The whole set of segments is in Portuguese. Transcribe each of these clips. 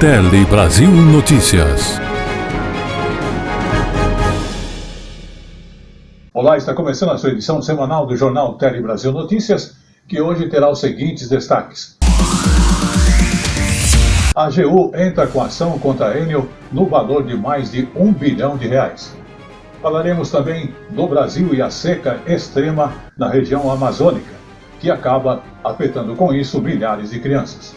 Tele Brasil Notícias. Olá, está começando a sua edição semanal do jornal Tele Brasil Notícias, que hoje terá os seguintes destaques. A AGU entra com ação contra a Enel no valor de mais de R$1 bilhão. Falaremos também do Brasil e a seca extrema na região amazônica, que acaba afetando com isso milhares de crianças.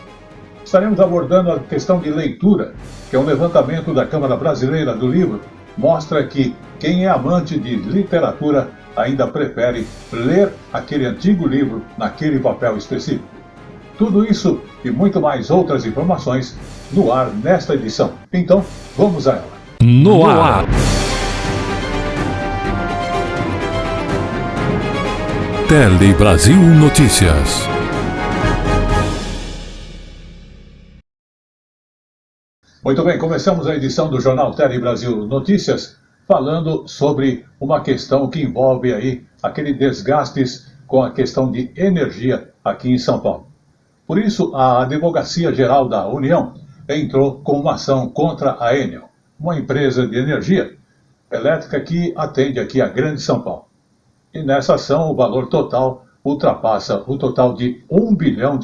Estaremos abordando a questão de leitura, que é um levantamento da Câmara Brasileira do Livro, mostra que quem é amante de literatura ainda prefere ler aquele antigo livro naquele papel específico. Tudo isso e muito mais outras informações no ar nesta edição. Então, vamos a ela. No ar. Tele Brasil Notícias. Muito bem, começamos a edição do jornal Tele Brasil Notícias falando sobre uma questão que envolve aí aquele desgastes com a questão de energia aqui em São Paulo. Por isso, a Advocacia Geral da União entrou com uma ação contra a Enel, uma empresa de energia elétrica que atende aqui a Grande São Paulo. E nessa ação, o valor total ultrapassa o total de R$1 bilhão.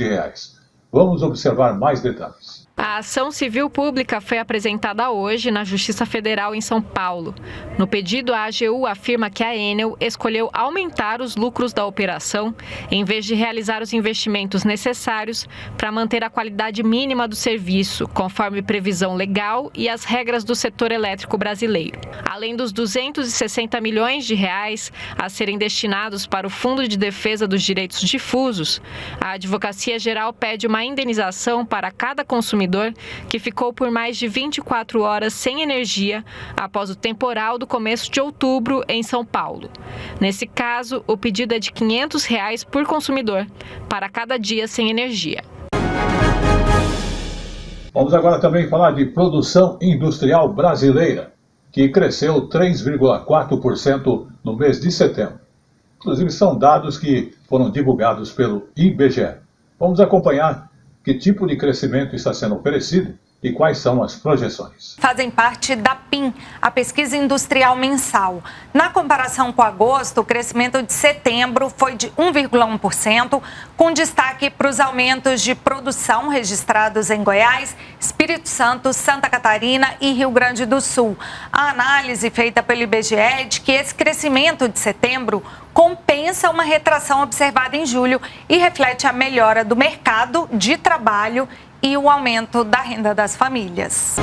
Vamos observar mais detalhes. A ação civil pública foi apresentada hoje na Justiça Federal em São Paulo. No pedido, a AGU afirma que a Enel escolheu aumentar os lucros da operação em vez de realizar os investimentos necessários para manter a qualidade mínima do serviço, conforme previsão legal e as regras do setor elétrico brasileiro. Além dos R$260 milhões a serem destinados para o Fundo de Defesa dos Direitos Difusos, a Advocacia Geral pede uma indenização para cada consumidor que ficou por mais de 24 horas sem energia após o temporal do começo de outubro em São Paulo. Nesse caso, o pedido é de R$500 por consumidor para cada dia sem energia. Vamos agora também falar de produção industrial brasileira, que cresceu 3,4% no mês de setembro. Inclusive, são dados que foram divulgados pelo IBGE. Vamos acompanhar que tipo de crescimento está sendo oferecido e quais são as projeções. Fazem parte da PIM, a Pesquisa Industrial Mensal. Na comparação com agosto, o crescimento de setembro foi de 1,1%, com destaque para os aumentos de produção registrados em Goiás, Espírito Santo, Santa Catarina e Rio Grande do Sul. A análise feita pelo IBGE é de que esse crescimento de setembro compensa uma retração observada em julho e reflete a melhora do mercado de trabalho e o aumento da renda das famílias.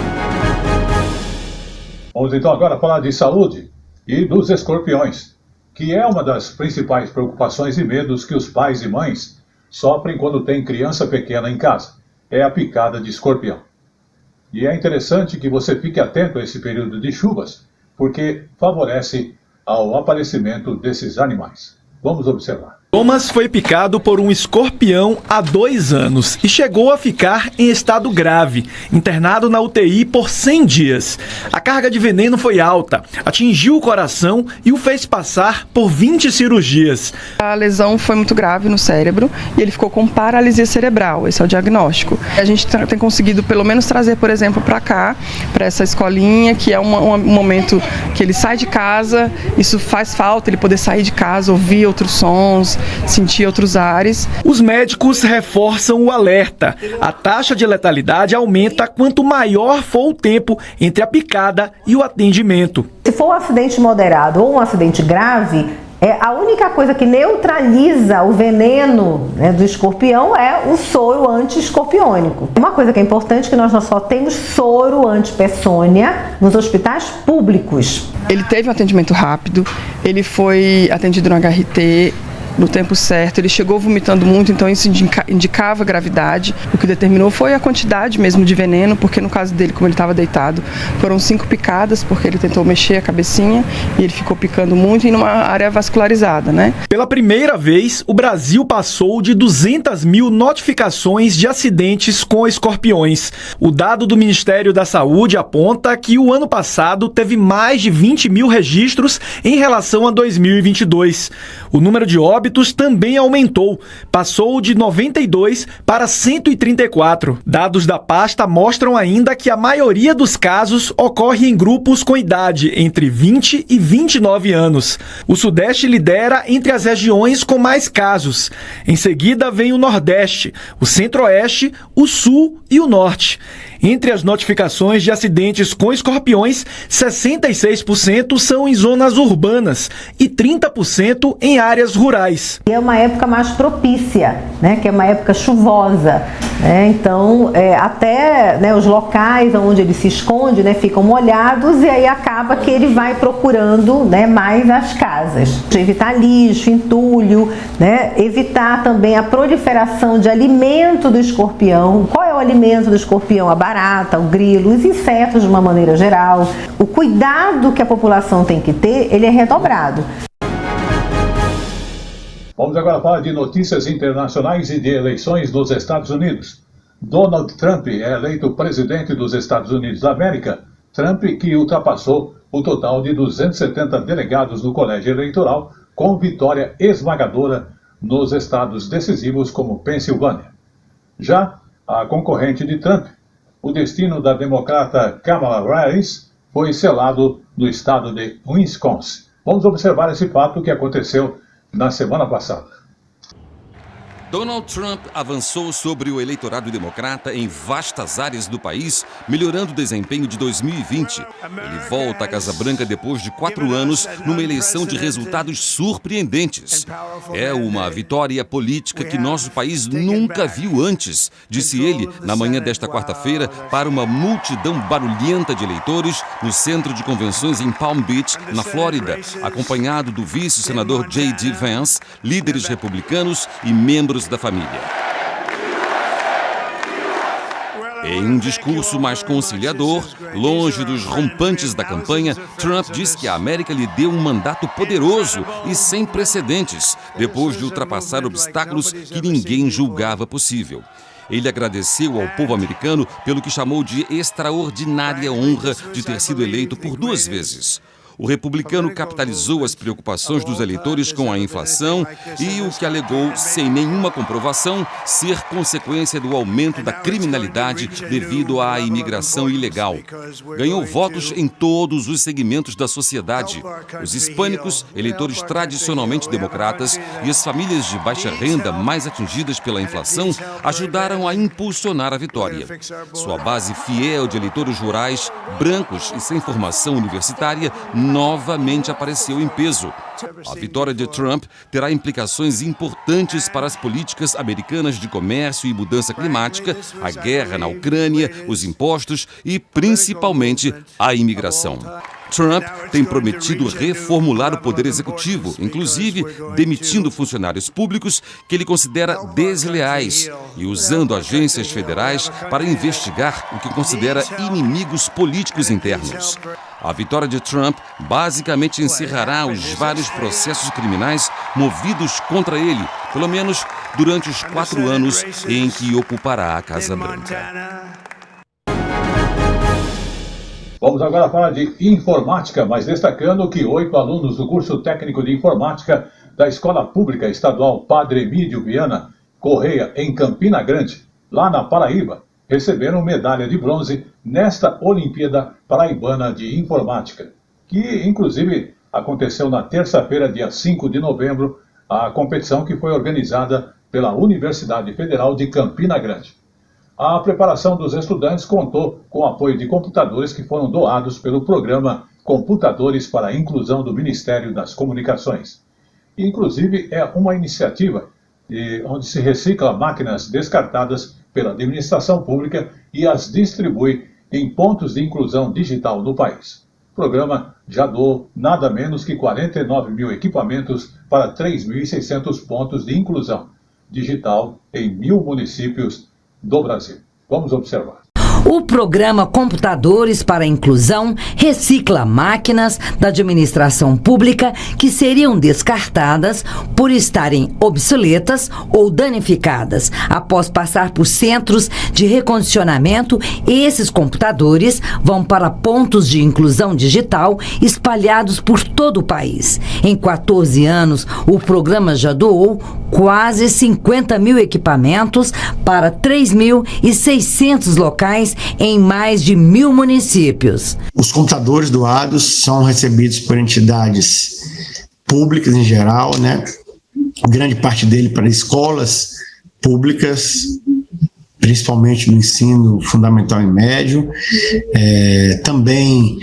Vamos então agora falar de saúde e dos escorpiões, que é uma das principais preocupações e medos que os pais e mães sofrem quando tem criança pequena em casa. É a picada de escorpião. E é interessante que você fique atento a esse período de chuvas, porque favorece ao aparecimento desses animais. Vamos observar. Thomas foi picado por um escorpião há 2 anos e chegou a ficar em estado grave, internado na UTI por 100 dias. A carga de veneno foi alta, atingiu o coração e o fez passar por 20 cirurgias. A lesão foi muito grave no cérebro e ele ficou com paralisia cerebral, esse é o diagnóstico. A gente tem conseguido pelo menos trazer, por exemplo, para cá, para essa escolinha, que é um momento que ele sai de casa, isso faz falta, ele poder sair de casa, ouvir outros sons, sentir outros ares. Os médicos reforçam o alerta. A taxa de letalidade aumenta quanto maior for o tempo entre a picada e o atendimento. Se for um acidente moderado ou um acidente grave, a única coisa que neutraliza o veneno, do escorpião é o soro anti-escorpiônico. Uma coisa que é importante é que nós só temos soro anti-peçônia nos hospitais públicos. Ele teve um atendimento rápido, ele foi atendido no HRT, no tempo certo, ele chegou vomitando muito, então isso indicava gravidade. O que determinou foi a quantidade mesmo de veneno, porque no caso dele, como ele estava deitado, foram 5 picadas, porque ele tentou mexer a cabecinha e ele ficou picando muito em uma área vascularizada, né? Pela primeira vez, o Brasil passou de 200 mil notificações de acidentes com escorpiões. O dado do Ministério da Saúde aponta que o ano passado teve mais de 20 mil registros em relação a 2022. O número de óbitos óbitos também aumentou, passou de 92 para 134. Dados da pasta mostram ainda que a maioria dos casos ocorre em grupos com idade entre 20 e 29 anos. O Sudeste lidera entre as regiões com mais casos. Em seguida vem o Nordeste, o Centro-Oeste, o Sul e o Norte. Entre as notificações de acidentes com escorpiões, 66% são em zonas urbanas e 30% em áreas rurais. É uma época mais propícia, né, que é uma época chuvosa. Então, até os locais onde ele se esconde, ficam molhados, e aí acaba que ele vai procurando mais as casas. Evitar lixo, entulho, evitar também a proliferação de alimento do escorpião. Qual é o alimento do escorpião? A barata, o grilo, os insetos de uma maneira geral. O cuidado que a população tem que ter, ele é redobrado. Vamos agora falar de notícias internacionais e de eleições nos Estados Unidos. Donald Trump é eleito presidente dos Estados Unidos da América. Trump que ultrapassou o total de 270 delegados no colégio eleitoral, com vitória esmagadora nos estados decisivos como Pensilvânia. Já a concorrente de Trump, o destino da democrata Kamala Harris, foi selado no estado de Wisconsin. Vamos observar esse fato que aconteceu na semana passada. Donald Trump avançou sobre o eleitorado democrata em vastas áreas do país, melhorando o desempenho de 2020. Ele volta à Casa Branca depois de 4 anos, numa eleição de resultados surpreendentes. É uma vitória política que nosso país nunca viu antes, disse ele na manhã desta quarta-feira para uma multidão barulhenta de eleitores no centro de convenções em Palm Beach, na Flórida, acompanhado do vice-senador J.D. Vance, líderes republicanos e membros da família. Em um discurso mais conciliador, longe dos rompantes da campanha, Trump disse que a América lhe deu um mandato poderoso e sem precedentes, depois de ultrapassar obstáculos que ninguém julgava possível. Ele agradeceu ao povo americano pelo que chamou de extraordinária honra de ter sido eleito por 2 vezes. O republicano capitalizou as preocupações dos eleitores com a inflação e o que alegou, sem nenhuma comprovação, ser consequência do aumento da criminalidade devido à imigração ilegal. Ganhou votos em todos os segmentos da sociedade. Os hispânicos, eleitores tradicionalmente democratas, e as famílias de baixa renda mais atingidas pela inflação ajudaram a impulsionar a vitória. Sua base fiel de eleitores rurais, brancos e sem formação universitária, novamente apareceu em peso. A vitória de Trump terá implicações importantes para as políticas americanas de comércio e mudança climática, a guerra na Ucrânia, os impostos e, principalmente, a imigração. Trump tem prometido reformular o poder executivo, inclusive demitindo funcionários públicos que ele considera desleais e usando agências federais para investigar o que considera inimigos políticos internos. A vitória de Trump basicamente encerrará os vários processos criminais movidos contra ele, pelo menos durante os 4 anos em que ocupará a Casa Branca. Vamos agora falar de informática, mas destacando que 8 alunos do curso técnico de informática da Escola Pública Estadual Padre Emídio Viana Correia, em Campina Grande, lá na Paraíba, receberam medalha de bronze nesta Olimpíada Paraibana de Informática, que inclusive aconteceu na terça-feira, dia 5 de novembro, a competição que foi organizada pela Universidade Federal de Campina Grande. A preparação dos estudantes contou com o apoio de computadores que foram doados pelo programa Computadores para a Inclusão do Ministério das Comunicações. Inclusive, é uma iniciativa onde se recicla máquinas descartadas pela administração pública e as distribui em pontos de inclusão digital no país. O programa já doou nada menos que 49 mil equipamentos para 3.600 pontos de inclusão digital em 1.000 municípios do Brasil. Vamos observar. O programa Computadores para a Inclusão recicla máquinas da administração pública que seriam descartadas por estarem obsoletas ou danificadas. Após passar por centros de recondicionamento, esses computadores vão para pontos de inclusão digital espalhados por todo o país. Em 14 anos, o programa já doou quase 50 mil equipamentos para 3.600 locais em mais de 1.000 municípios. Os computadores doados são recebidos por entidades públicas em geral, né? Grande parte dele para escolas públicas, principalmente no ensino fundamental e médio, também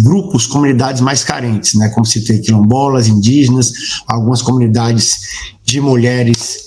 grupos, comunidades mais carentes, né, como citei, quilombolas, indígenas, algumas comunidades de mulheres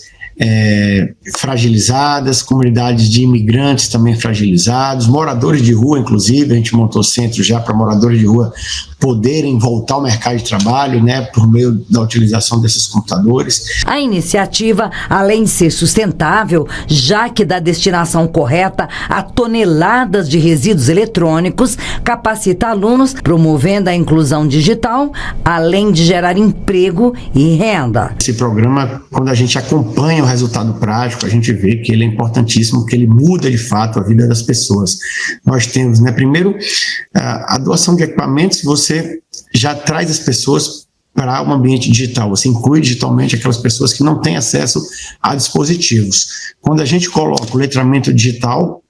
fragilizadas, comunidades de imigrantes também fragilizados, moradores de rua, inclusive, a gente montou centros já para moradores de rua poderem voltar ao mercado de trabalho, né, por meio da utilização desses computadores. A iniciativa, além de ser sustentável, já que dá destinação correta a toneladas de resíduos eletrônicos, capacita alunos, promovendo a inclusão digital, além de gerar emprego e renda. Esse programa, quando a gente acompanha o resultado prático, a gente vê que ele é importantíssimo, que ele muda de fato a vida das pessoas. Nós temos, né, primeiro, a doação de equipamentos. Você já traz as pessoas para um ambiente digital, você inclui digitalmente aquelas pessoas que não têm acesso a dispositivos. Quando a gente coloca o letramento digital,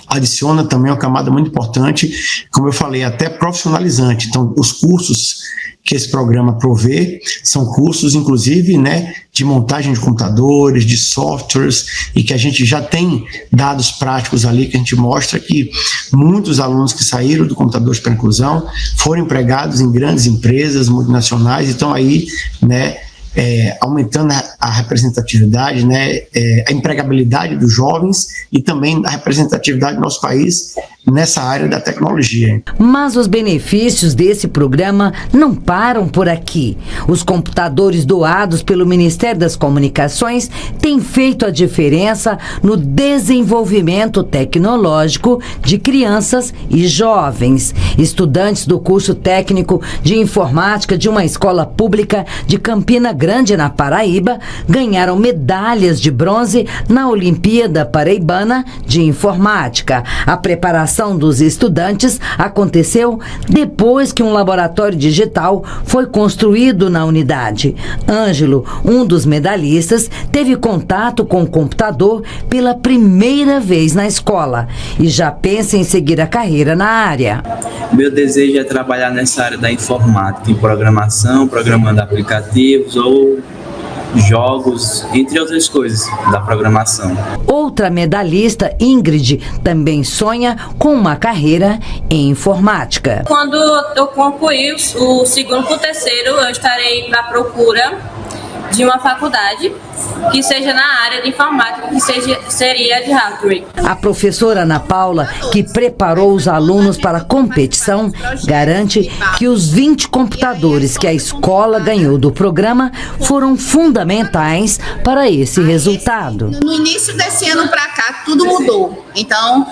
adiciona também uma camada muito importante, como eu falei, até profissionalizante. Então, os cursos que esse programa provê são cursos, inclusive, né, de montagem de computadores, de softwares, e que a gente já tem dados práticos ali que a gente mostra que muitos alunos que saíram do Computadores para a Inclusão foram empregados em grandes empresas multinacionais e estão aí, né, aumentando a representatividade, né, a empregabilidade dos jovens e também a representatividade do nosso país nessa área da tecnologia. Mas os benefícios desse programa não param por aqui. Os computadores doados pelo Ministério das Comunicações têm feito a diferença no desenvolvimento tecnológico de crianças e jovens. Estudantes do curso técnico de informática de uma escola pública de Campina Grande, na Paraíba, ganharam medalhas de bronze na Olimpíada Paraibana de Informática. A preparação dos estudantes aconteceu depois que um laboratório digital foi construído na unidade. Ângelo, um dos medalhistas, teve contato com o computador pela primeira vez na escola e já pensa em seguir a carreira na área. Meu desejo é trabalhar nessa área da informática, em programação, programando aplicativos ou jogos, entre outras coisas da programação. Outra medalhista, Ingrid, também sonha com uma carreira em informática. Quando eu concluir o segundo para o terceiro, eu estarei na procura de uma faculdade que seja na área de informática, que seria de hardware. A professora Ana Paula, que preparou os alunos para a competição, garante que os 20 computadores que a escola ganhou do programa foram fundamentais para esse resultado. No início desse ano para cá, tudo mudou. Então,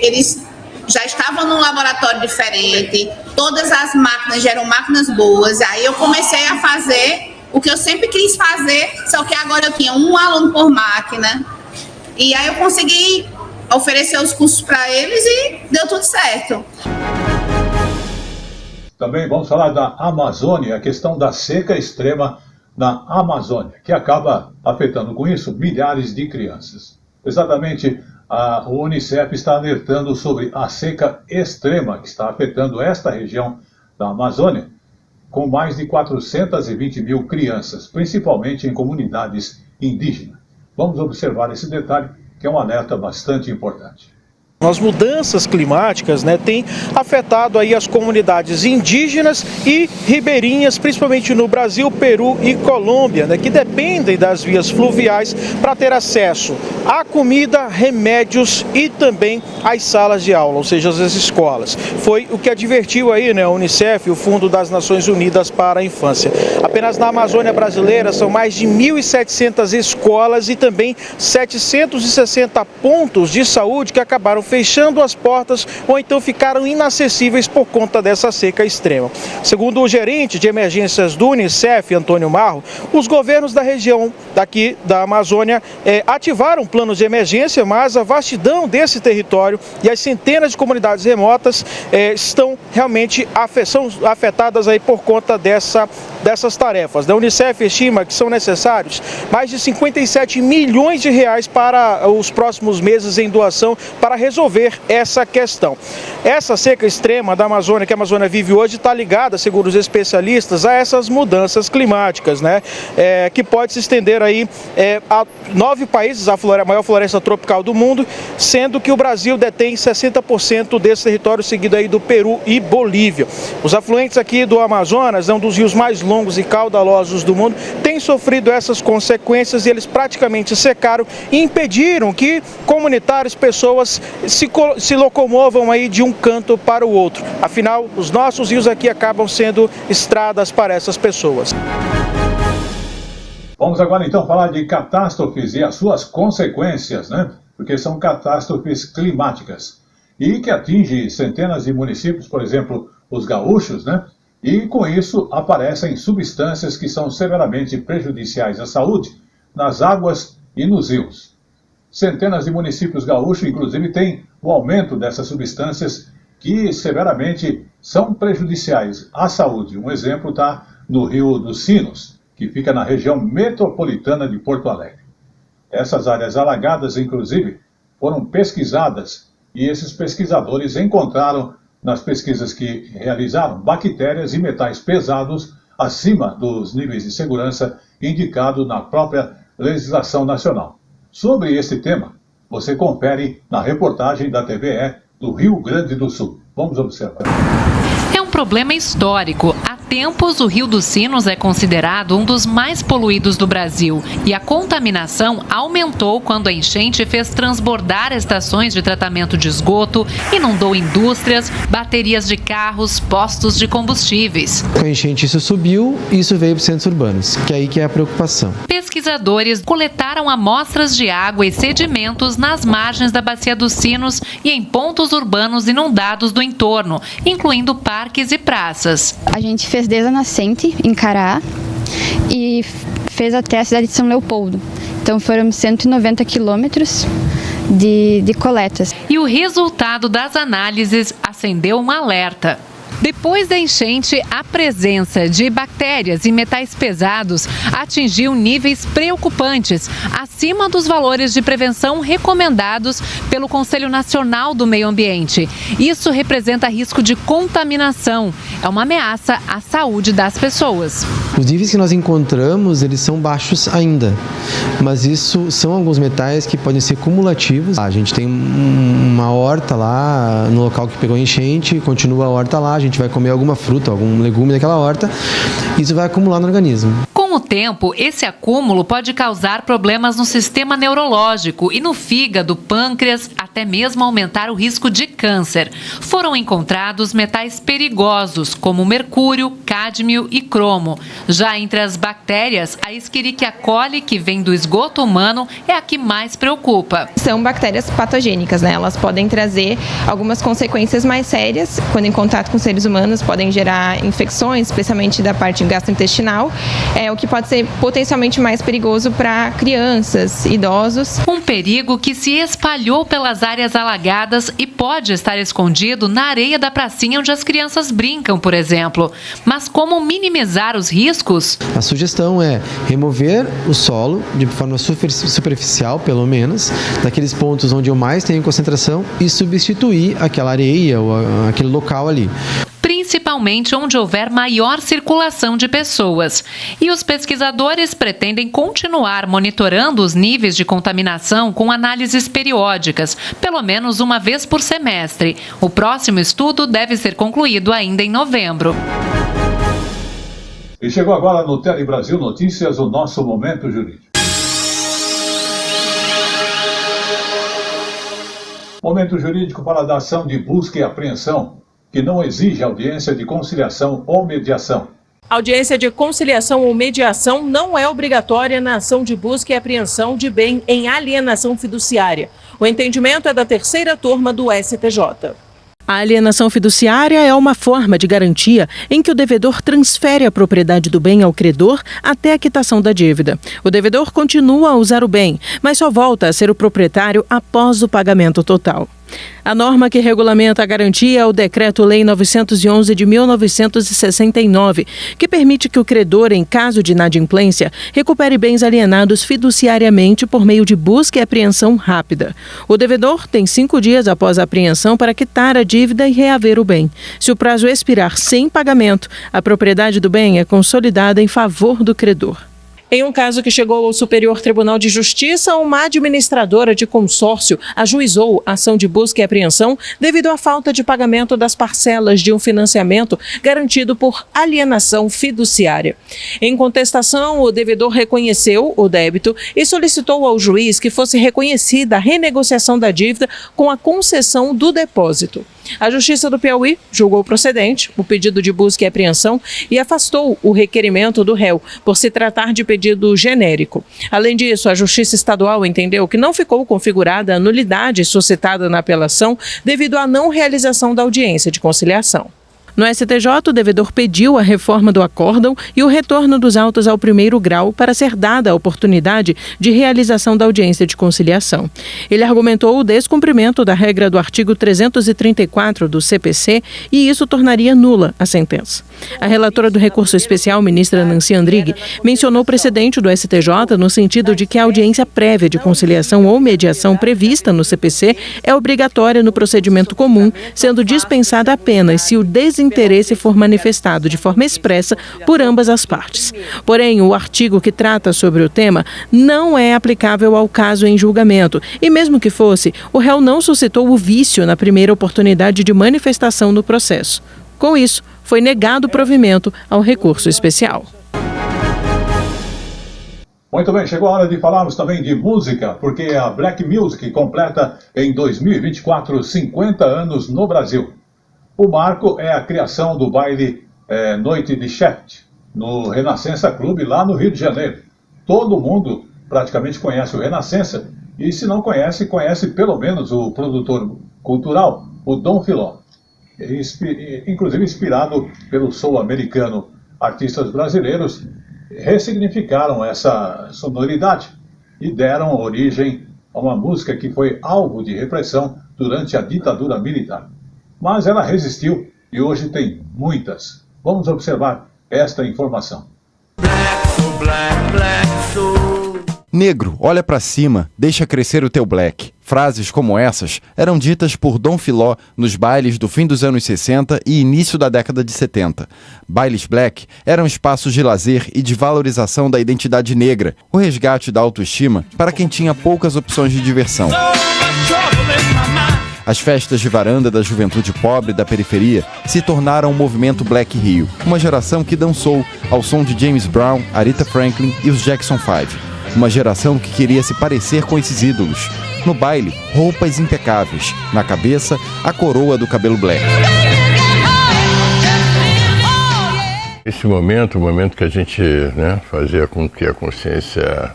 eles já estavam num laboratório diferente, todas as máquinas já eram máquinas boas. Aí eu comecei a fazer o que eu sempre quis fazer, só que agora eu tinha um aluno por máquina. E aí eu consegui oferecer os cursos para eles e deu tudo certo. Também vamos falar da Amazônia, a questão da seca extrema na Amazônia, que acaba afetando com isso milhares de crianças. Exatamente, o Unicef está alertando sobre a seca extrema que está afetando esta região da Amazônia, com mais de 420 mil crianças, principalmente em comunidades indígenas. Vamos observar esse detalhe, que é um alerta bastante importante. As mudanças climáticas, têm afetado aí as comunidades indígenas e ribeirinhas, principalmente no Brasil, Peru e Colômbia, que dependem das vias fluviais para ter acesso à comida, remédios e também às salas de aula, ou seja, às escolas. Foi o que advertiu aí, a Unicef, o Fundo das Nações Unidas para a Infância. Apenas na Amazônia brasileira são mais de 1.700 escolas e também 760 pontos de saúde que acabaram fechando as portas ou então ficaram inacessíveis por conta dessa seca extrema. Segundo o gerente de emergências do Unicef, Antônio Marro, os governos da região daqui da Amazônia ativaram planos de emergência, mas a vastidão desse território e as centenas de comunidades remotas estão realmente afetadas aí por conta dessas tarefas. A Unicef estima que são necessários mais de 57 milhões de reais para os próximos meses em doação para resolver essa questão. Essa seca extrema da Amazônia, que a Amazônia vive hoje, está ligada, segundo os especialistas, a essas mudanças climáticas, que pode se estender aí a 9 países, a maior floresta tropical do mundo, sendo que o Brasil detém 60% desse território, seguido aí do Peru e Bolívia. Os afluentes aqui do Amazonas, um dos rios mais longos e caudalosos do mundo, têm sofrido essas consequências e eles praticamente secaram e impediram que comunitários, pessoas se locomovam aí de um canto para o outro. Afinal, os nossos rios aqui acabam sendo estradas para essas pessoas. Vamos agora então falar de catástrofes e as suas consequências, Porque são catástrofes climáticas e que atingem centenas de municípios, por exemplo, os gaúchos, E com isso aparecem substâncias que são severamente prejudiciais à saúde nas águas e nos rios. Centenas de municípios gaúchos, inclusive, têm o aumento dessas substâncias que severamente são prejudiciais à saúde. Um exemplo está no Rio dos Sinos, que fica na região metropolitana de Porto Alegre. Essas áreas alagadas, inclusive, foram pesquisadas e esses pesquisadores encontraram, nas pesquisas que realizaram, bactérias e metais pesados acima dos níveis de segurança indicados na própria legislação nacional. Sobre esse tema, você confere na reportagem da TVE do Rio Grande do Sul. Vamos observar. É um problema histórico. Há tempos, o Rio dos Sinos é considerado um dos mais poluídos do Brasil e a contaminação aumentou quando a enchente fez transbordar estações de tratamento de esgoto, inundou indústrias, baterias de carros, postos de combustíveis. Com a enchente isso subiu e isso veio para os centros urbanos, que é aí que é a preocupação. Pesquisadores coletaram amostras de água e sedimentos nas margens da Bacia dos Sinos e em pontos urbanos inundados do entorno, incluindo parques e praças. A gente fez desde a nascente, em Cará, e fez até a cidade de São Leopoldo. Então foram 190 quilômetros de coletas. E o resultado das análises acendeu um alerta. Depois da enchente, a presença de bactérias e metais pesados atingiu níveis preocupantes, acima dos valores de prevenção recomendados pelo Conselho Nacional do Meio Ambiente. Isso representa risco de contaminação. É uma ameaça à saúde das pessoas. Os níveis que nós encontramos, eles são baixos ainda, mas isso são alguns metais que podem ser cumulativos. A gente tem uma horta lá no local que pegou a enchente, continua a horta lá, a gente vai comer alguma fruta, algum legume daquela horta, isso vai acumular no organismo. Com o tempo, esse acúmulo pode causar problemas no sistema neurológico e no fígado, pâncreas, até mesmo aumentar o risco de câncer. Foram encontrados metais perigosos, como mercúrio, cádmio e cromo. Já entre as bactérias, a Escherichia coli, que vem do esgoto humano, é a que mais preocupa. São bactérias patogênicas, Elas podem trazer algumas consequências mais sérias quando em contato com seres humanos, podem gerar infecções, especialmente da parte gastrointestinal, o que pode ser potencialmente mais perigoso para crianças, idosos. Um perigo que se espalhou pelas áreas alagadas e pode estar escondido na areia da pracinha onde as crianças brincam, por exemplo. Mas como minimizar os riscos? A sugestão é remover o solo de forma superficial, pelo menos, daqueles pontos onde eu mais tenho concentração e substituir aquela areia ou aquele local ali. Principalmente principalmente onde houver maior circulação de pessoas. E os pesquisadores pretendem continuar monitorando os níveis de contaminação com análises periódicas, pelo menos uma vez por semestre. O próximo estudo deve ser concluído ainda em novembro. E chegou agora no Tele Brasil Notícias o nosso Momento Jurídico. Momento jurídico para a ação de busca e apreensão, que não exige audiência de conciliação ou mediação. A audiência de conciliação ou mediação não é obrigatória na ação de busca e apreensão de bem em alienação fiduciária. O entendimento é da terceira turma do STJ. A alienação fiduciária é uma forma de garantia em que o devedor transfere a propriedade do bem ao credor até a quitação da dívida. O devedor continua a usar o bem, mas só volta a ser o proprietário após o pagamento total. A norma que regulamenta a garantia é o Decreto-Lei 911 de 1969, que permite que o credor, em caso de inadimplência, recupere bens alienados fiduciariamente por meio de busca e apreensão rápida. O devedor tem 5 dias após a apreensão para quitar a dívida e reaver o bem. Se o prazo expirar sem pagamento, a propriedade do bem é consolidada em favor do credor. Em um caso que chegou ao Superior Tribunal de Justiça, uma administradora de consórcio ajuizou a ação de busca e apreensão devido à falta de pagamento das parcelas de um financiamento garantido por alienação fiduciária. Em contestação, o devedor reconheceu o débito e solicitou ao juiz que fosse reconhecida a renegociação da dívida com a concessão do depósito. A Justiça do Piauí julgou procedente o pedido de busca e apreensão e afastou o requerimento do réu por se tratar de pedido genérico. Além disso, a Justiça Estadual entendeu que não ficou configurada a nulidade suscitada na apelação devido à não realização da audiência de conciliação. No STJ, o devedor pediu a reforma do acórdão e o retorno dos autos ao primeiro grau para ser dada a oportunidade de realização da audiência de conciliação. Ele argumentou o descumprimento da regra do artigo 334 do CPC e isso tornaria nula a sentença. A relatora do recurso especial, ministra Nancy Andrighi, mencionou o precedente do STJ no sentido de que a audiência prévia de conciliação ou mediação prevista no CPC é obrigatória no procedimento comum, sendo dispensada apenas se o desinteresse for manifestado de forma expressa por ambas as partes. Porém, o artigo que trata sobre o tema não é aplicável ao caso em julgamento e, mesmo que fosse, o réu não suscitou o vício na primeira oportunidade de manifestação no processo. Com isso, foi negado o provimento ao recurso especial. Muito bem, chegou a hora de falarmos também de música, porque a Black Music completa em 2024 50 anos no Brasil. O marco é a criação do baile Noite de Shaft, no Renascença Clube, lá no Rio de Janeiro. Todo mundo praticamente conhece o Renascença, e se não conhece, conhece pelo menos o produtor cultural, o Dom Filó. Inclusive inspirado pelo soul americano. Artistas brasileiros ressignificaram essa sonoridade e deram origem a uma música que foi alvo de repressão durante a ditadura militar. Mas ela resistiu e hoje tem muitas. Vamos observar esta informação. Negro, olha pra cima, deixa crescer o teu black. Frases como essas eram ditas por Dom Filó nos bailes do fim dos anos 60 e início da década de 70. Bailes black eram espaços de lazer e de valorização da identidade negra, o resgate da autoestima para quem tinha poucas opções de diversão. As festas de varanda da juventude pobre da periferia se tornaram o movimento Black Rio, uma geração que dançou ao som de James Brown, Aretha Franklin e os Jackson 5. Uma geração que queria se parecer com esses ídolos. No baile, roupas impecáveis. Na cabeça, a coroa do cabelo black. Esse momento, o momento que a gente fazia com que a consciência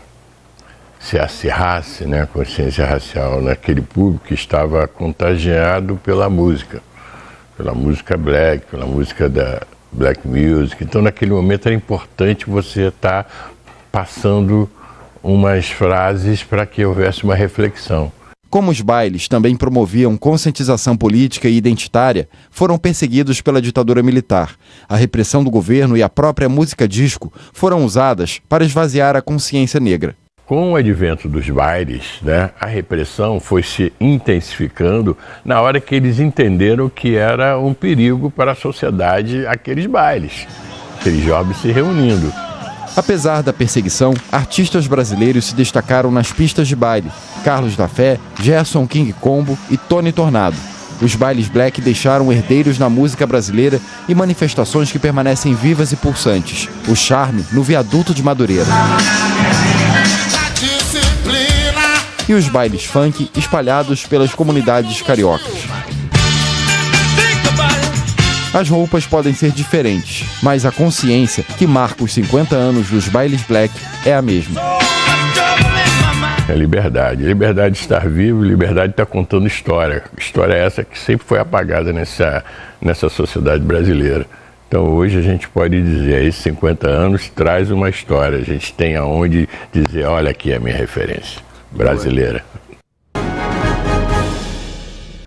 se acirrasse, a consciência racial naquele público que estava contagiado pela música black, pela música da black music. Então, naquele momento era importante você estar passando umas frases para que houvesse uma reflexão. Como os bailes também promoviam conscientização política e identitária, foram perseguidos pela ditadura militar. A repressão do governo e a própria música disco foram usadas para esvaziar a consciência negra. Com o advento dos bailes, né, a repressão foi se intensificando na hora que eles entenderam que era um perigo para a sociedade aqueles bailes, aqueles jovens se reunindo. Apesar da perseguição, artistas brasileiros se destacaram nas pistas de baile. Carlos da Fé, Gerson King Combo e Tony Tornado. Os bailes black deixaram herdeiros na música brasileira e manifestações que permanecem vivas e pulsantes. O charme no viaduto de Madureira. E os bailes funk espalhados pelas comunidades cariocas. As roupas podem ser diferentes, mas a consciência que marca os 50 anos dos bailes black é a mesma. É liberdade. Liberdade de estar vivo, liberdade de estar contando história. História essa que sempre foi apagada nessa sociedade brasileira. Então hoje a gente pode dizer, esses 50 anos traz uma história. A gente tem aonde dizer, olha aqui a minha referência brasileira.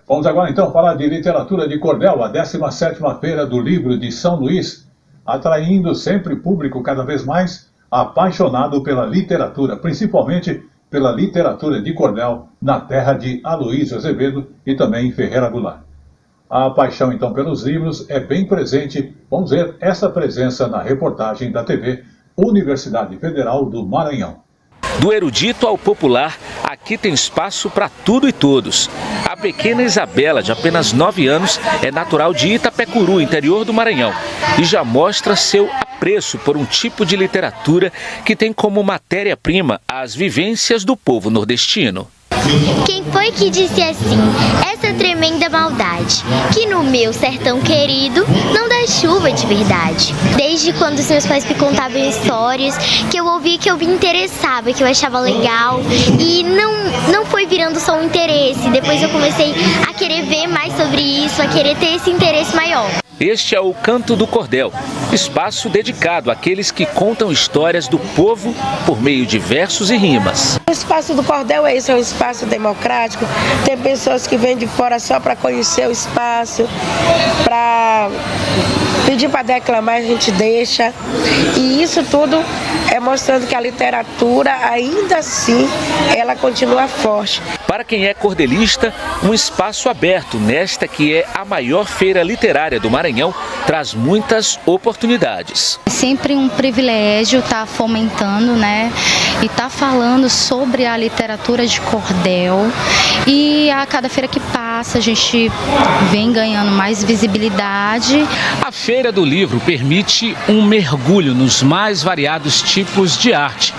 Vamos agora então falar de literatura de cordel, a 17ª Feira do Livro de São Luís, atraindo sempre público cada vez mais apaixonado pela literatura, principalmente pela literatura de cordel na terra de Aloysio Azevedo e também em Ferreira Goulart. A paixão então pelos livros é bem presente, vamos ver essa presença na reportagem da TV Universidade Federal do Maranhão. Do erudito ao popular, aqui tem espaço para tudo e todos. A pequena Isabela, de apenas 9 anos, é natural de Itapecuru, interior do Maranhão, e já mostra seu apreço por um tipo de literatura que tem como matéria-prima as vivências do povo nordestino. Quem foi que disse assim, essa tremenda maldade, que no meu sertão querido não dá chuva de verdade? Desde quando os meus pais me contavam histórias, que eu ouvia, que eu me interessava, que eu achava legal, e não foi virando só um interesse. Depois eu comecei a querer ver mais sobre isso, a querer ter esse interesse maior. Este é o Canto do Cordel, espaço dedicado àqueles que contam histórias do povo por meio de versos e rimas. O espaço do Cordel é isso, é um espaço democrático. Tem pessoas que vêm de fora só para conhecer o espaço, para pedir para declamar, a gente deixa. E isso tudo é mostrando que a literatura, ainda assim, ela continua forte. Para quem é cordelista, um espaço aberto nesta que é a maior feira literária do Maranhão traz muitas oportunidades. É sempre um privilégio estar fomentando, né, e estar falando sobre a literatura de cordel. E a cada feira que passa a gente vem ganhando mais visibilidade. A Feira do Livro permite um mergulho nos mais variados tipos de arte.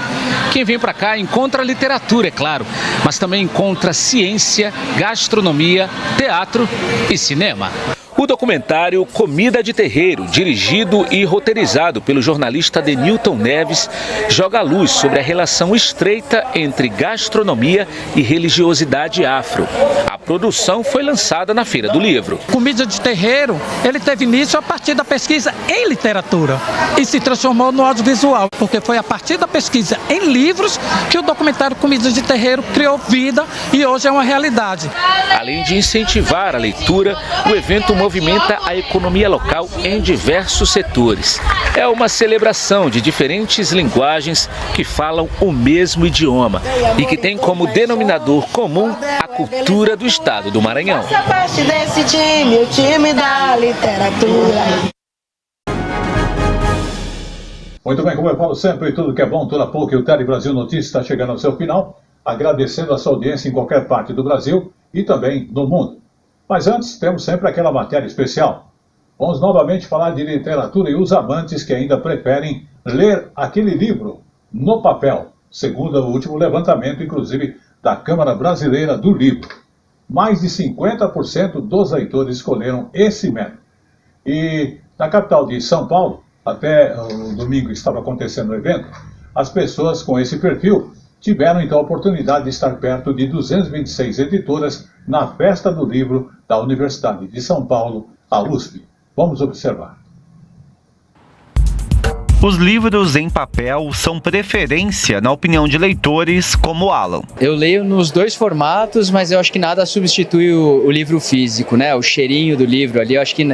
Quem vem para cá encontra literatura, é claro, mas também encontra ciência, gastronomia, teatro e cinema. O documentário Comida de Terreiro, dirigido e roteirizado pelo jornalista Denilton Neves, joga a luz sobre a relação estreita entre gastronomia e religiosidade afro. A produção foi lançada na Feira do Livro. Comida de Terreiro, ele teve início a partir da pesquisa em literatura e se transformou no audiovisual, porque foi a partir da pesquisa em livros que o documentário Comida de Terreiro criou vida e hoje é uma realidade. Além de incentivar a leitura, o evento movimenta a economia local em diversos setores. É uma celebração de diferentes linguagens que falam o mesmo idioma e que tem como denominador comum a cultura do estado do Maranhão. Faça parte desse time, o time da literatura. Muito bem, como eu falo sempre, tudo que é bom, toda pouco, e o Tele Brasil Notícias está chegando ao seu final, agradecendo a sua audiência em qualquer parte do Brasil e também no mundo. Mas antes, temos sempre aquela matéria especial. Vamos novamente falar de literatura e os amantes que ainda preferem ler aquele livro no papel, segundo o último levantamento, inclusive, da Câmara Brasileira do Livro. Mais de 50% dos leitores escolheram esse método. E na capital de São Paulo, até o domingo estava acontecendo o evento, as pessoas com esse perfil tiveram então a oportunidade de estar perto de 226 editoras na Festa do Livro da Universidade de São Paulo, a USP. Vamos observar. Os livros em papel são preferência na opinião de leitores como Alan. Eu leio nos dois formatos, mas eu acho que nada substitui o livro físico, né? O cheirinho do livro ali, eu acho que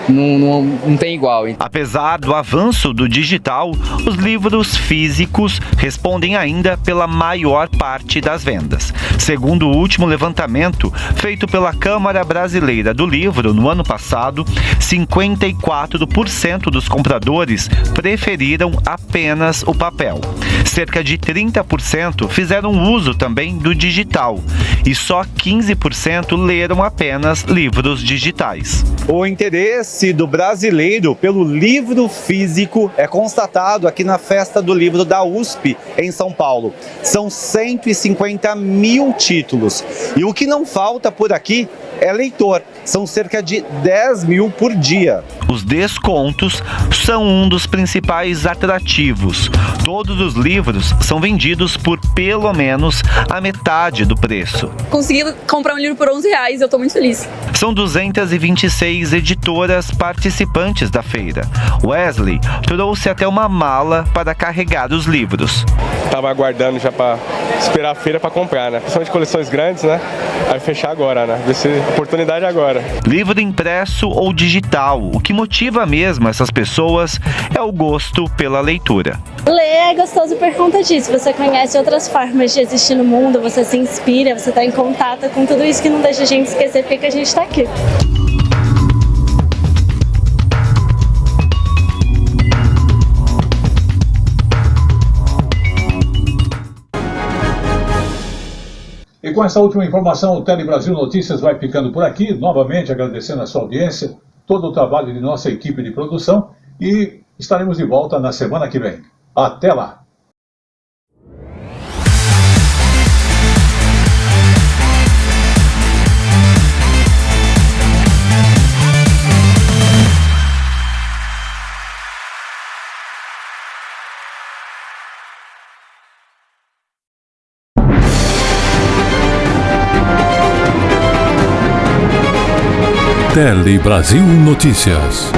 não tem igual. Apesar do avanço do digital, os livros físicos respondem ainda pela maior parte das vendas. Segundo o último levantamento feito pela Câmara Brasileira do Livro no ano passado, 54% dos compradores preferiram apenas o papel. Cerca de 30% fizeram uso também do digital e só 15% leram apenas livros digitais. O interesse do brasileiro pelo livro físico é constatado aqui na Festa do Livro da USP, em São Paulo. São 150 mil títulos. E o que não falta por aqui é leitor. São cerca de 10 mil por dia. Os descontos são um dos principais atrativos. Todos os livros são vendidos por pelo menos a metade do preço. Consegui comprar um livro por R$11, eu estou muito feliz. São 226 editoras participantes da feira. Wesley trouxe até uma mala para carregar os livros. Estava aguardando já para esperar a feira para comprar, né? São de coleções grandes, né? Vai fechar agora, né? Vai ser oportunidade agora. Livro impresso ou digital, o que motiva mesmo essas pessoas é o gosto pela leitura. Ler é gostoso por conta disso. Você conhece outras formas de existir no mundo, você se inspira, você está em contato com tudo isso que não deixa a gente esquecer porque a gente está aqui. E com essa última informação, o Tele Brasil Notícias vai ficando por aqui, novamente agradecendo a sua audiência, todo o trabalho de nossa equipe de produção e estaremos de volta na semana que vem. Até lá! Tele Brasil Notícias.